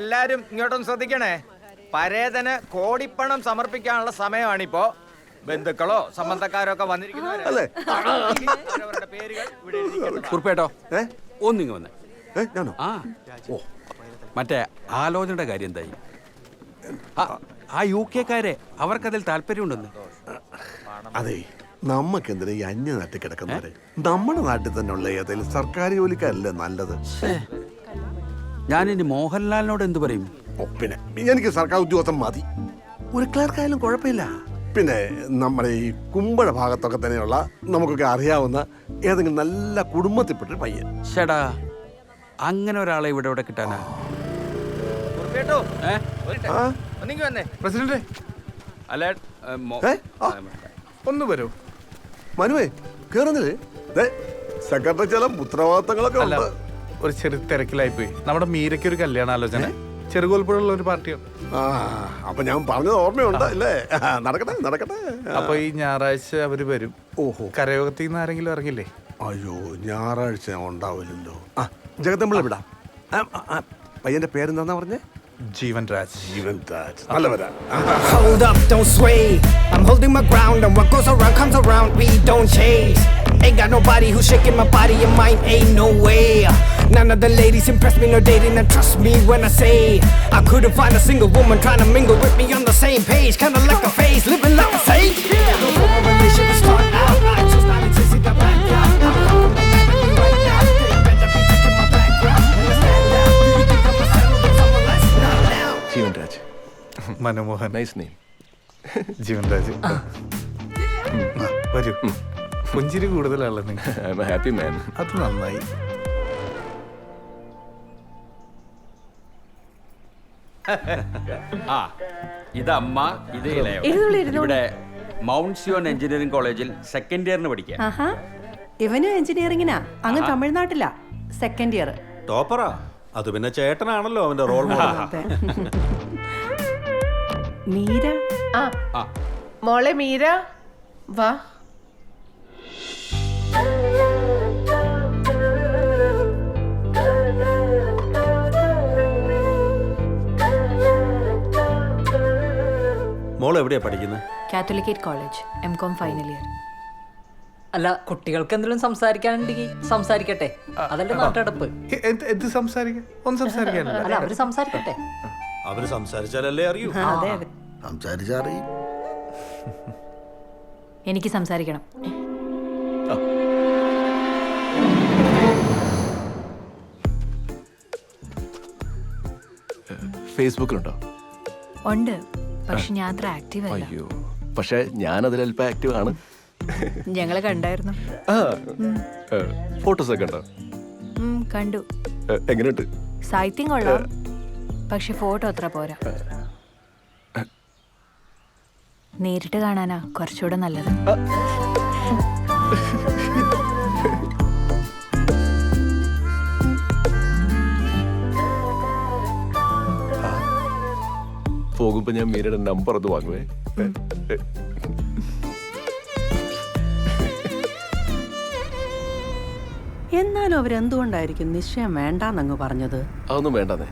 എല്ലാരും ഇങ്ങോട്ടൊന്ന് ശ്രദ്ധിക്കണേ. പരേതന് കോടിപ്പണം സമർപ്പിക്കാനുള്ള സമയമാണിപ്പോ. ബന്ധുക്കളോ സംബന്ധക്കാരോ ഒക്കെ വന്നിരിക്കുന്നവരല്ലേ അവരവരുടെ പേരുകൾ ഇവിടെ എഴുതിക്കേണ്ടതാണ്. കുറിപ്പേട്ടോ ഒന്നിങ്ങ് വന്നേ. ആ ഓ മറ്റേ ആലോചനയുടെ കാര്യം എന്തായി? ആ UK-ക്കാരെ അവർക്കതിൽ താല്പര്യമുണ്ടെന്ന്. അതെ, നമുക്കെന്തിനാ ഈ അന്യനാട്ടിൽ കിടക്കുന്നവരെ? നമ്മുടെ നാട്ടിൽ തന്നെ ഉള്ള ഏതെങ്കിലും സർക്കാർ ജോലിക്കാരല്ലേ നല്ലത്? ഞാനിനി മോഹൻലാലിനോട് എന്ത് പറയും? പിന്നെ എനിക്ക് സർക്കാർ ഉദ്യോഗസ്ഥൻ മതി. ഒരു ക്ലർക്കായാലും കുഴപ്പമില്ല. പിന്നെ നമ്മുടെ ഈ കുമ്പഴ ഭാഗത്തൊക്കെ തന്നെയുള്ള നമുക്കൊക്കെ അറിയാവുന്ന ഏതെങ്കിലും നല്ല കുടുംബത്തിൽപ്പെട്ടൊരു പയ്യൻ. ചേടാ, അങ്ങനെ ഒരാളെ ഇവിടെ കിട്ടാനാ? പ്രസിഡന്റ് അല്ല ഒന്ന് വരൂ. മനുവേ കേറുന്നില്ലേ? സെക്രട്ടറി ചില ഉത്തരവാദിത്തങ്ങളൊക്കെ അല്ല, ഒരു ചെറിയ തിരക്കിലായിപ്പോയി. നമ്മുടെ മീരയ്ക്ക് ഒരു കല്യാണാലോചന ചെറുകോൽപ്പുഴയുള്ള ഒരു പാർട്ടിയാണ്. അപ്പൊ ഞാൻ പറഞ്ഞത് ഓർമ്മയുണ്ട് അല്ലേ? നടക്കട്ടെ നടക്കട്ടെ. അപ്പൊ ഈ ഞായറാഴ്ച അവര് വരും. ഓഹോ, കരയോഗത്തിൽ നിന്ന് ആരെങ്കിലും ഇറങ്ങില്ലേ? അയ്യോ, ഞായറാഴ്ച ഉണ്ടാവില്ലല്ലോ. ജഗത്തമ്പിള്ള വിടാം. പയ്യന്റെ പേരെന്താ പറഞ്ഞേ? ജീവൻ രാജ്. ജീവൻ Raj. നല്ലവരാ. Hold up, don't sway. I'm holding my ground, and what goes around comes around. We don't chase. Ain't got nobody who's shaking my body and mind. Ain't no way. None of the ladies impress me, no dating, and trust me when I say I couldn't find a single woman trying to mingle with me on the same page. Kinda like a phase, living like a sage. Before my relationship start out, I just started to see the back down. I'm coming right now. They better be checking my background. Understand now? Do you think I'm a settle with someone less? Not now. Jeevan Raj. Manmohan. Nice name. Jeevan Raj. വരൂ. പുഞ്ചിരി കൂടുതലാണല്ലോ നിങ്ങൾ. I am a happy man. അത് നന്നായി. ഇതമ്മ, ഇത് ഇളയവൻ. ഇവിടെ മൗണ്ട് സിയോൺ എഞ്ചിനീയറിംഗ് കോളേജിൽ സെക്കൻഡ് ഇയറിന് പഠിക്കാൻ. ഇവനും എഞ്ചിനീയറിംഗിനാ, അങ്ങ് തമിഴ്നാട്ടിലാ, സെക്കൻഡ് ഇയർ. ടോപ്പറാ. അത് പിന്നെ ചേട്ടനാണല്ലോ അവന്റെ റോൾ മോഡൽ. മീര. മോളെ മീര വാ. മോൾ എവിടെയാ പഠിക്കുന്നത്? Catholicate college, M.Com final year. അല്ല, കുട്ടികൾക്ക് എന്തെങ്കിലും സംസാരിക്കാനുണ്ടെങ്കിൽ സംസാരിക്കട്ടെ, അതല്ലേ നാട്ടടപ്പ്. എന്ത് സംസാരിക്കാൻ? ഒന്നും സംസാരിക്കാനില്ല. അല്ല, അവര് സംസാരിക്കട്ടെ. അവര് സംസാരിച്ചാലല്ലേ അറിയൂ. സംസാരിച്ചറിയും. എനിക്ക് സംസാരിക്കണം. ഫേസ്ബുക്കിലുണ്ടോ? ഉണ്ട്, പക്ഷെ ഞാൻ അത്ര ആക്റ്റീവ് അല്ല. അയ്യോ, പക്ഷെ ഞാൻ അതിൽ അല്പം ആക്റ്റീവ് ആണ്. ഞങ്ങളെ കണ്ടായിരുന്നു. ഫോട്ടോസ് ഒക്കെ ഉണ്ടോ? കണ്ടു. എങ്ങനെയുണ്ട്? സാഹിത്യം കൊള്ളാം, പക്ഷെ ഫോട്ടോ അത്ര പോരാ. നേരിട്ട് കാണാനാ കുറച്ചുകൂടെ നല്ലത്. പോകുമ്പോ ഞാൻ മീരയുടെ നമ്പർ ഒന്ന് വാങ്ങുവേ. എന്നാലും അവരെന്തുകൊണ്ടായിരിക്കും നിശ്ചയം വേണ്ടാന്നങ്ങ് പറഞ്ഞത്? അതൊന്നും വേണ്ടെന്നേ,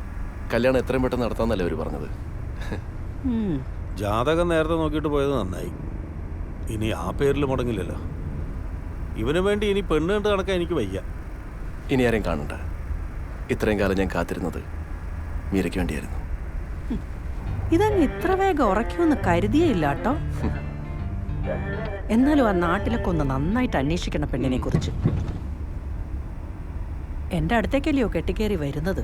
കല്യാണം എത്രയും പെട്ടെന്ന് നടത്താന്നല്ലേ അവര് പറഞ്ഞത്. ജാതകം നേരത്തെ നോക്കിയിട്ട് പോയത് നന്നായി. ഇനി ആ പേരിൽ മുടങ്ങില്ലല്ലോ. ഇവന് വേണ്ടി ഇനി പെണ്ണ് കണ്ട് നടക്കാൻ എനിക്ക് വയ്യ. ഇനി ആരെയും കാണണ്ട. ഇത്രയും കാലം ഞാൻ കാത്തിരുന്നത് മീരയ്ക്ക് വേണ്ടിയായിരുന്നു. ഇതങ്ങ് ഇത്ര വേഗം ഉറക്കുമെന്ന് കരുതിയേയില്ല കേട്ടോ. എന്നാലും ആ നാട്ടിലൊക്കെ ഒന്ന് നന്നായിട്ട് അന്വേഷിക്കണം പെണ്ണിനെ കുറിച്ച്. എന്റെ അടുത്തേക്കല്ലയോ കെട്ടിക്കേറി വരുന്നത്.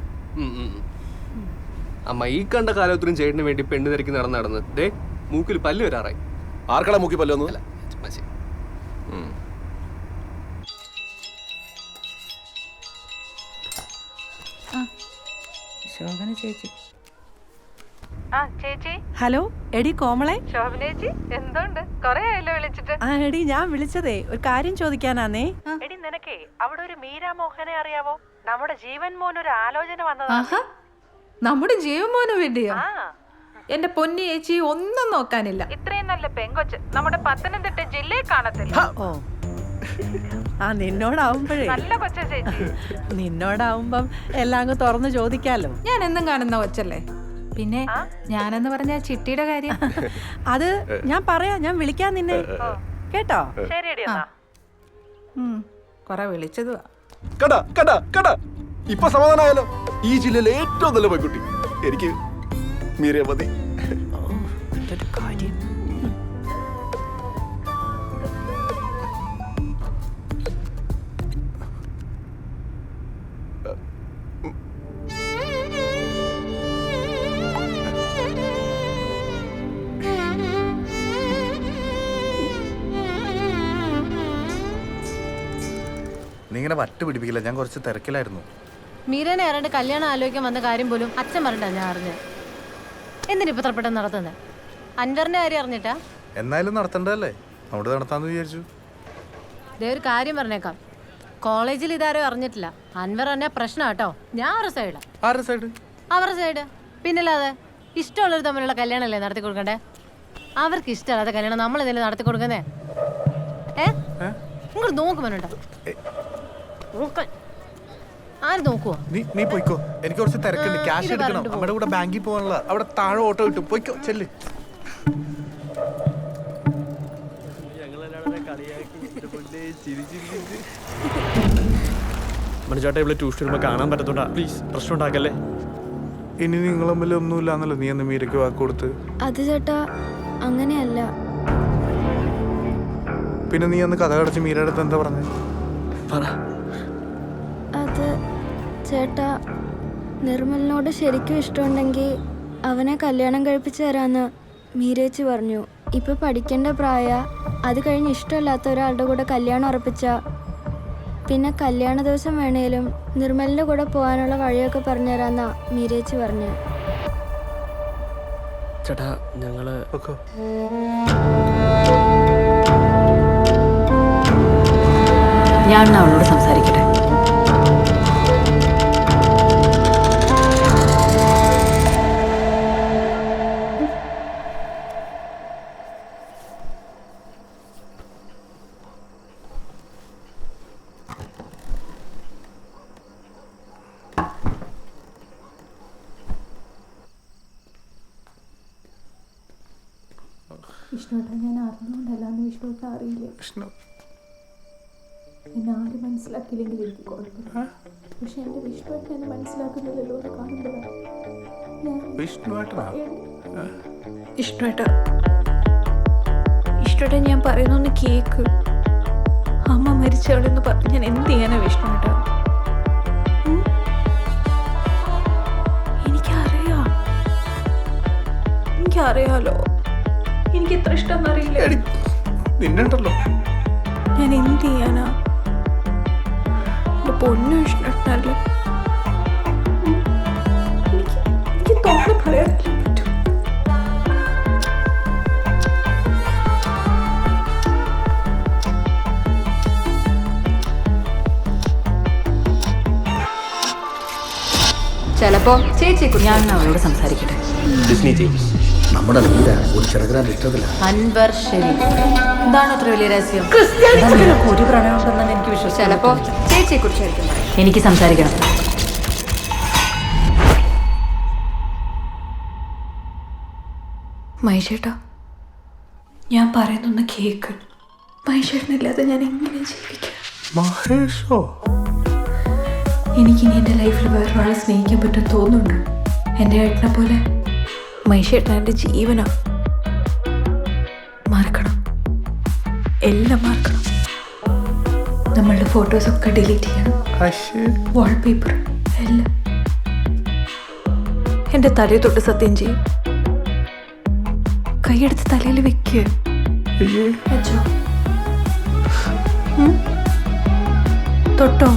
അമ്മ ഈ കണ്ട കാലത്തിനും ചേട്ടന് വേണ്ടി പെണ്ണ് തിരക്കി നടന്ന് ദേ മൂക്കിൽ പല്ല് വരാറായി. ആർക്കടാ മൂക്കി പല്ലൊന്നും? ശോഭന ചേച്ചി. ചേച്ചി. ഹലോ, എടി കോമളെ. ശോഭന ചേച്ചി, എന്തുണ്ട്? കൊറേ ആയല്ലോ വിളിച്ചിട്ട്. എടി, ഞാൻ വിളിച്ചതേ ഒരു കാര്യം ചോദിക്കാനാന്നേ. എടി, നിനക്കേ അവിടെ ഒരു മീരാ മോഹനെ അറിയാവോ? നമ്മുടെ ജീവൻ മോൻ ഒരു ആലോചന വന്നതാ. നമ്മുടെ ജീവമോന് വേണ്ടിയോ? എന്റെ പൊന്നി ചേച്ചി, ഒന്നും നോക്കാനില്ല. ഇത്രയും നല്ല പെങ്കൊച്ച് നമ്മുടെ പത്തനംതിട്ട ജില്ലയിൽ കാണത്തില്ല. ഓ, ആ നിന്നോടാവുമ്പോഴേ നല്ല കൊച്ച ചേച്ചി. നിന്നോടാവുമ്പം എല്ലാം അങ്ങ് തുറന്ന് ചോദിക്കാലോ. ഞാൻ എന്നും കാണുന്ന കൊച്ചല്ലേ. പിന്നെ ഞാനെന്ന് പറഞ്ഞ ചിട്ടിയുടെ കാര്യം അത് ഞാൻ പറയാം, ഞാൻ വിളിക്കാൻ നിന്നെ കേട്ടോ. ശരിയടി എന്നാ. കൊറേ വിളിച്ചതുവാ. കടാ കടാ കടാ ഇപ്പൊ സമാധാനമായാലോ? ഈ ജില്ലയിലെ ഏറ്റവും നല്ല പെൺകുട്ടി എനിക്ക് മീരയെ മതി. കാര്യം നീ ഇങ്ങനെ വട്ട് പിടിപ്പിക്കില്ല, ഞാൻ കുറച്ച് തിരക്കിലായിരുന്നു. മീരനെ ആരാണ്ട് കല്യാണം ആലോചിക്കാൻ വന്ന കാര്യം പോലും അച്ഛൻ പറഞ്ഞിട്ടാ ഞാൻ അറിഞ്ഞത്. എന്തിനിപ്പോ ഇത്ര പെട്ടെന്ന് നടത്തുന്നത്? അൻവറിന്റെ കാര്യം അറിഞ്ഞിട്ടാ? എന്നാലും നടത്തണ്ടല്ലേ, അവിടെ നടത്താന്ന് വിചാരിച്ചു. ദേ ഒരു കാര്യം പറഞ്ഞേക്കാം, കോളേജിൽ ഇതാരും അറിഞ്ഞിട്ടില്ല. അൻവർ തന്നെ പ്രശ്നം കേട്ടോ. ഞാൻ ഒരു സൈഡാ. ആരുടെ സൈഡ്? അവരുടെ സൈഡ്. പിന്നല്ലാതെ ഇഷ്ടമുള്ളവർ തമ്മിലുള്ള കല്യാണമല്ലേ നടത്തി കൊടുക്കണ്ടേ? അവർക്ക് ഇഷ്ടമല്ലാത്ത കല്യാണം നമ്മൾ എന്തെങ്കിലും നടത്തി കൊടുക്കുന്നേ? ഇങ്ങോട്ട് നോക്കുമോണ്ടോ? ആര് നോക്കുവോ? നീ പോയിക്കോ, എനിക്ക് കുറച്ച് തിരക്കുണ്ട്. ക്യാഷ് എടുക്കണം, നമ്മുടെ കൂടെ ബാങ്കിൽ പോകാനുള്ള. അവിടെ താഴെ ഓട്ടോ കിട്ടും, പോയിക്കോ ചെല്ല്. മനുചേട്ടാ ഇവിടെ ട്യൂഷൻ വരുമ്പോൾ കാണാൻ പറ്റത്തോണ്ടാ, പ്ലീസ് പ്രശ്നം ഉണ്ടാക്കല്ലേ. ഇനി നിങ്ങൾ തമ്മിൽ ഒന്നുമില്ലാന്നല്ലോ നീ അന്ന് മീരയ്ക്ക് വാക്ക് കൊടുത്ത്. അത് ചേട്ടാ അങ്ങനെയല്ല. പിന്നെ നീ അന്ന് കഥ കടച്ച് മീരയുടെ അടുത്ത് എന്താ പറഞ്ഞത്? അത് ചേട്ടാ, നിർമ്മലിനോട് ശരിക്കും ഇഷ്ടമുണ്ടെങ്കിൽ അവനെ കല്യാണം കഴിപ്പിച്ചു തരാന്ന് മീരേച്ചി പറഞ്ഞു. ഇപ്പൊ പഠിക്കേണ്ട പ്രായ, അത് കഴിഞ്ഞ് ഇഷ്ടമില്ലാത്ത ഒരാളുടെ കൂടെ കല്യാണം ഉറപ്പിച്ച പിന്നെ കല്യാണ ദിവസം വേണേലും നിർമ്മലിന്റെ കൂടെ പോകാനുള്ള വഴിയൊക്കെ പറഞ്ഞു തരാന്നാ മീരേച്ചി പറഞ്ഞു. ചേട്ടാ ഞങ്ങള് ഞാൻ അവളോട് സംസാരിക്കട്ടെ. വിഷ്ണുട്ടാ, ഞാൻ അറിഞ്ഞുകൊണ്ടല്ലാന്ന് വിഷ്ണുട്ടാ അറിയില്ലേ. എന്നെ ആര് മനസ്സിലാക്കിയില്ലെങ്കിൽ എനിക്ക് കുഴപ്പമില്ല. പക്ഷെ എന്റെ വിഷ്ണുവേട്ടൻ എന്നെ മനസ്സിലാക്കുന്നില്ലല്ലോ എന്ന് കാണുമ്പോഴാണ് വിഷ്ണുവേട്ടൻ ഞാൻ പറയുന്നൊന്ന് കേക്ക്. അമ്മ മരിച്ചവളെന്ന് പറഞ്ഞ് ഞാൻ എന്ത് ചെയ്യാനാ വിഷ്ണുവേട്ടാ? എനിക്കറിയാലോ, എനിക്ക് എത്ര ഇഷ്ടം അറിയില്ല. നിന്നുണ്ടല്ലോ, ഞാൻ എന്ത് ചെയ്യാനാ? എന്റെ പൊന്നു ഇഷ്ടമല്ലേ. എനിക്ക് തോന്നുന്നു പറയാൻ പറ്റും. ചിലപ്പോ ചേച്ചിയെ ഞാൻ അവളോട് സംസാരിക്കട്ടെ. നമ്മുടെ ഒരു ചെറുകിട ഇഷ്ടത്തിലാണ് അൻവർ ഷെരീഫ്. എന്താണ് അത്ര വലിയ രഹസ്യം? ഒരു പ്രണയമുണ്ടെന്നാണ് എനിക്ക് വിശ്വസിച്ചത്. ചിലപ്പോ ചേച്ചിയെ കുറിച്ചായിരിക്കും. എനിക്ക് സംസാരിക്കണം. മൈഷേട്ടാ, ഞാൻ പറയുന്നൊന്ന് കേക്ക്. മൈഷേട്ടനില്ലാതെ ഞാൻ എങ്ങനെ ജീവിക്കാം? മഹേഷോ? എനിക്കിനി എൻ്റെ ലൈഫിൽ വേറൊരാളെ സ്നേഹിക്കാൻ പറ്റും തോന്നുന്നുണ്ട്. എൻ്റെ ഏട്ടനെ പോലെ മൈഷേട്ടൻ എൻ്റെ ജീവനാ. മറക്കണം, എല്ലാം മറക്കണം. നമ്മളുടെ ഫോട്ടോസൊക്കെ ഡിലീറ്റ് ചെയ്യണം. വാൾപേപ്പർ എല്ലാം. എൻ്റെ തലയിൽ തൊട്ട് സത്യം ചെയ്യും. കൈയെടുത്ത് തലയിൽ വെക്കുക. തൊട്ടോ?